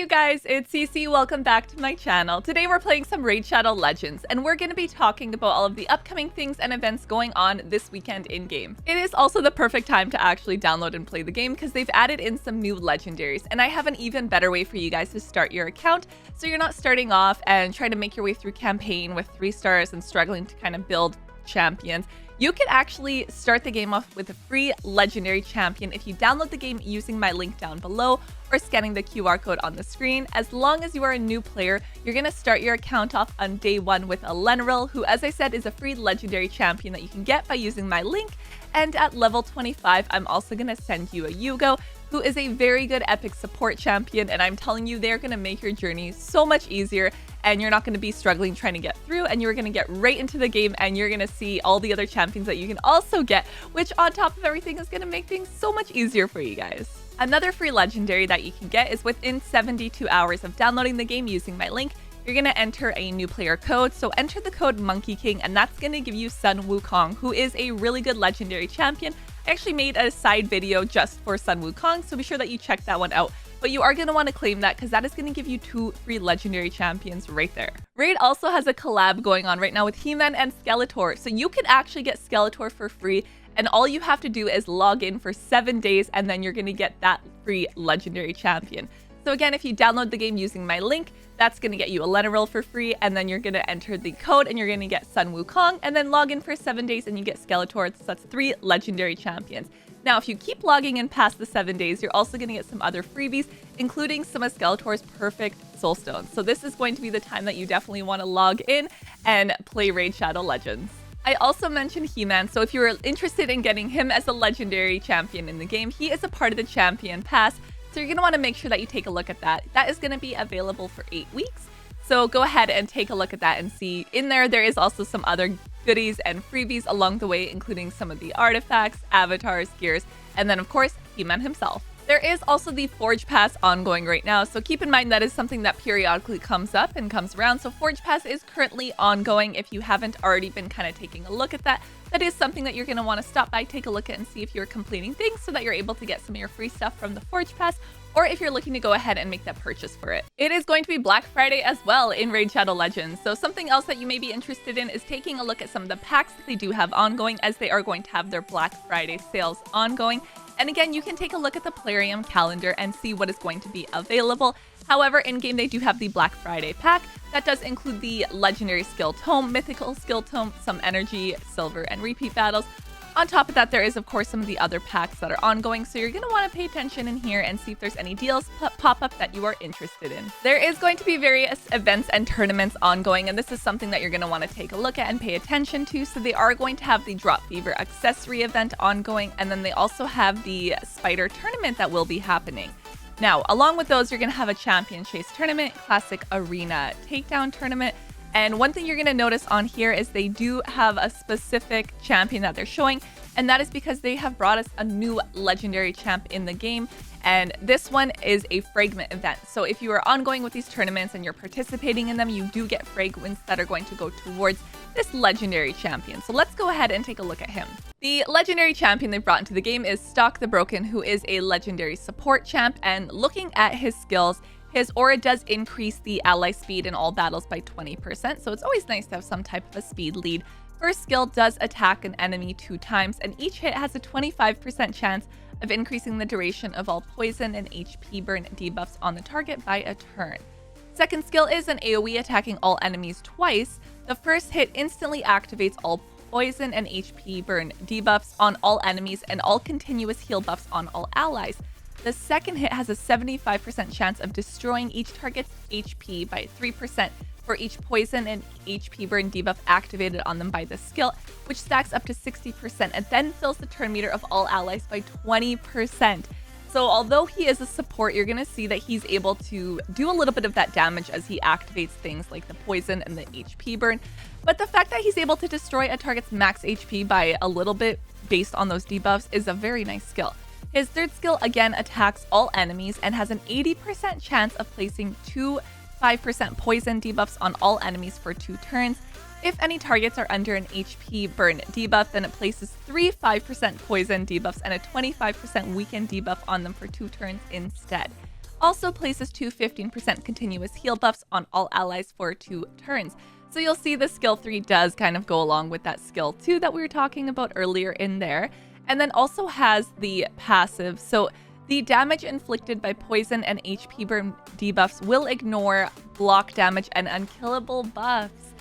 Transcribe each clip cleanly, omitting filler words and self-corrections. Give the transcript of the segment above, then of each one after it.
you guys, it's Cece. Welcome back to my channel. Today we're playing some Raid Shadow Legends, and we're going to be talking about all of the upcoming things and events going on this weekend in-game. It is also the perfect time to actually download and play the game because they've added in some new legendaries, and I have an even better way for you guys to start your account so you're not starting off and trying to make your way through campaign with 3 stars and struggling to kind of build champions. You can actually start the game off with a free legendary champion if you download the game using my link down below or scanning the QR code on the screen. As long as you are a new player, you're going to start your account off on day 1 with Elenaril, who, as I said, is a free legendary champion that you can get by using my link. And at level 25, I'm also going to send you a Uugo, who is a very good epic support champion, and I'm telling you, they're going to make your journey so much easier, and you're not going to be struggling trying to get through, and you're going to get right into the game, and you're going to see all the other champions that you can also get, which on top of everything is going to make things so much easier for you guys. Another free legendary that you can get is within 72 hours of downloading the game using my link. You're going to enter a new player code, so enter the code Monkey King, and that's going to give you Sun Wukong, who is a really good legendary champion. I actually made a side video just for Sun Wukong, so be sure that you check that one out. But you are going to want to claim that because that is going to give you 2 free legendary champions right there. Raid also has a collab going on right now with He-Man and Skeletor, so you can actually get Skeletor for free, and all you have to do is log in for 7 days, and then you're going to get that free legendary champion. So again, if you download the game using my link, that's going to get you Elenaril for free, and then you're going to enter the code and you're going to get Sun Wukong, and then log in for 7 days and you get Skeletor. So that's 3 legendary champions. Now, if you keep logging in past the 7 days, you're also going to get some other freebies, including some of Skeletor's perfect soul stones. So this is going to be the time that you definitely want to log in and play Raid Shadow Legends. I also mentioned He-Man, so if you're interested in getting him as a legendary champion in the game, he is a part of the Champion Pass. So you're going to want to make sure that you take a look at that. That is going to be available for 8 weeks. So go ahead and take a look at that and see. In there is also some other goodies and freebies along the way, including some of the artifacts, avatars, gears, and then of course, He-Man himself. There is also the Forge Pass ongoing right now, so keep in mind that is something that periodically comes up and comes around. So Forge Pass is currently ongoing. If you haven't already been kind of taking a look at that, that is something that you're going to want to stop by, take a look at, and see if you're completing things so that you're able to get some of your free stuff from the Forge Pass, or if you're looking to go ahead and make that purchase for it. It is going to be Black Friday as well in Raid Shadow Legends, so something else that you may be interested in is taking a look at some of the packs that they do have ongoing, as they are going to have their Black Friday sales ongoing. And again, you can take a look at the Plarium calendar and see what is going to be available. However, in-game they do have the Black Friday pack. That does include the Legendary Skill Tome, Mythical Skill Tome, some Energy, Silver, and Repeat Battles. On top of that, there is, of course, some of the other packs that are ongoing, so you're going to want to pay attention in here and see if there's any deals pop up that you are interested in. There is going to be various events and tournaments ongoing, and this is something that you're going to want to take a look at and pay attention to. So they are going to have the Drop Fever accessory event ongoing, and then they also have the Spider tournament that will be happening. Now, along with those, you're going to have a Champion Chase tournament, Classic Arena Takedown tournament. And one thing you're going to notice on here is they do have a specific champion that they're showing, and that is because they have brought us a new legendary champ in the game, and this one is a fragment event. So if you are ongoing with these tournaments and you're participating in them, you do get fragments that are going to go towards this legendary champion. So let's go ahead and take a look at him. The legendary champion they brought into the game is Stokk the Broken, who is a legendary support champ, and looking at his skills, his aura does increase the ally speed in all battles by 20%, so it's always nice to have some type of a speed lead. First skill does attack an enemy 2 times, and each hit has a 25% chance of increasing the duration of all poison and HP burn debuffs on the target by a turn. Second skill is an AoE attacking all enemies twice. The first hit instantly activates all poison and HP burn debuffs on all enemies and all continuous heal buffs on all allies. The second hit has a 75% chance of destroying each target's HP by 3% for each poison and HP burn debuff activated on them by this skill, which stacks up to 60% and then fills the turn meter of all allies by 20%. So although he is a support, you're going to see that he's able to do a little bit of that damage as he activates things like the poison and the HP burn. But the fact that he's able to destroy a target's max HP by a little bit based on those debuffs is a very nice skill. His third skill again attacks all enemies and has an 80% chance of placing 2 5% poison debuffs on all enemies for 2 turns. If any targets are under an HP burn debuff, then it places 3 5% poison debuffs and a 25% weaken debuff on them for 2 turns instead. also places 2 15% continuous heal buffs on all allies for 2 turns. So you'll see the skill 3 does kind of go along with that skill 2 that we were talking about earlier in there. And then also has the passive. So the damage inflicted by poison and HP burn debuffs will ignore block damage and unkillable buffs.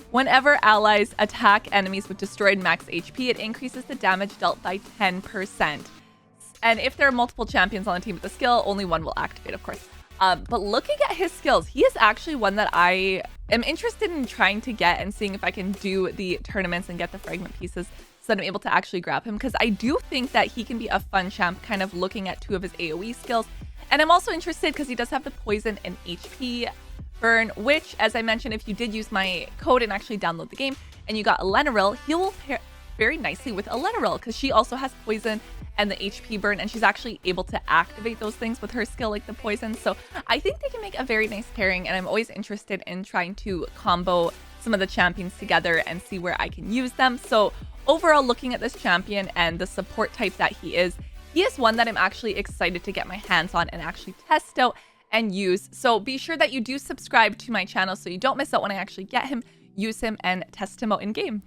Whenever allies attack enemies with destroyed max HP, it increases the damage dealt by 10%. And if there are multiple champions on the team with the skill, only one will activate, of course. But looking at his skills, he is actually one that I am interested in trying to get and seeing if I can do the tournaments and get the fragment pieces so that I'm able to actually grab him. Because I do think that he can be a fun champ, kind of looking at 2 of his AoE skills. And I'm also interested because he does have the poison and HP burn, which, as I mentioned, if you did use my code and actually download the game and you got Elenaril, he will pair very nicely with Elenaril because she also has poison and the HP burn, and she's actually able to activate those things with her skill like the poison. So I think they can make a very nice pairing, and I'm always interested in trying to combo some of the champions together and see where I can use them. So overall, looking at this champion and the support type that he is one that I'm actually excited to get my hands on and actually test out and use. So be sure that you do subscribe to my channel so you don't miss out when I actually get him, use him, and test him out in game.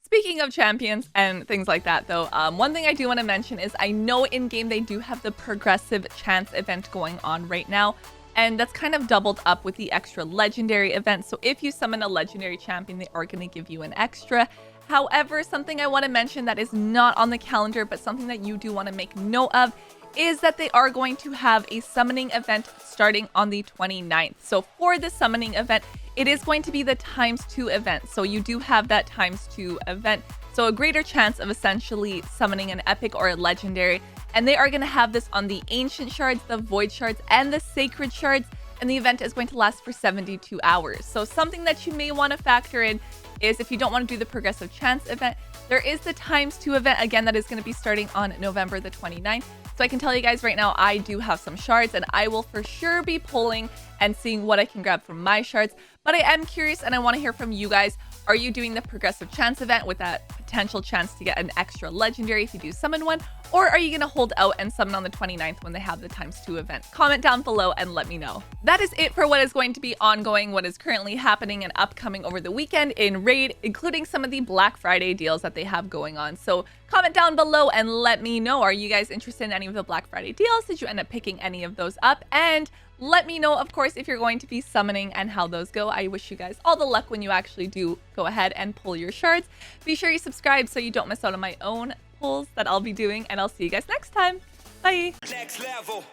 Speaking of champions and things like that, though, one thing I do want to mention is I know in-game they do have the progressive chance event going on right now, and that's kind of doubled up with the extra legendary event. So if you summon a legendary champion, they are going to give you an extra. However, something I want to mention that is not on the calendar, but something that you do want to make note of, is that they are going to have a summoning event starting on the 29th. So for the summoning event, it is going to be the ×2 event. So you do have that ×2 event. So a greater chance of essentially summoning an epic or a legendary. And they are going to have this on the ancient shards, the void shards, and the sacred shards. And the event is going to last for 72 hours. So something that you may want to factor in is if you don't want to do the progressive chance event, there is the ×2 event, again, that is going to be starting on November the 29th. So I can tell you guys right now, I do have some shards and I will for sure be pulling and seeing what I can grab from my shards. But I am curious and I want to hear from you guys. Are you doing the progressive chance event with that potential chance to get an extra legendary if you do summon one? Or are you going to hold out and summon on the 29th when they have the ×2 event? Comment down below and let me know. That is it for what is going to be ongoing, what is currently happening and upcoming over the weekend in Raid, including some of the Black Friday deals that they have going on. So comment down below and let me know. Are you guys interested in any of the Black Friday deals? Did you end up picking any of those up? And let me know, of course, if you're going to be summoning and how those go. I wish you guys all the luck when you actually do go ahead and pull your shards. Be sure you subscribe so you don't miss out on my own pulls that I'll be doing, and I'll see you guys next time. Bye! Next level.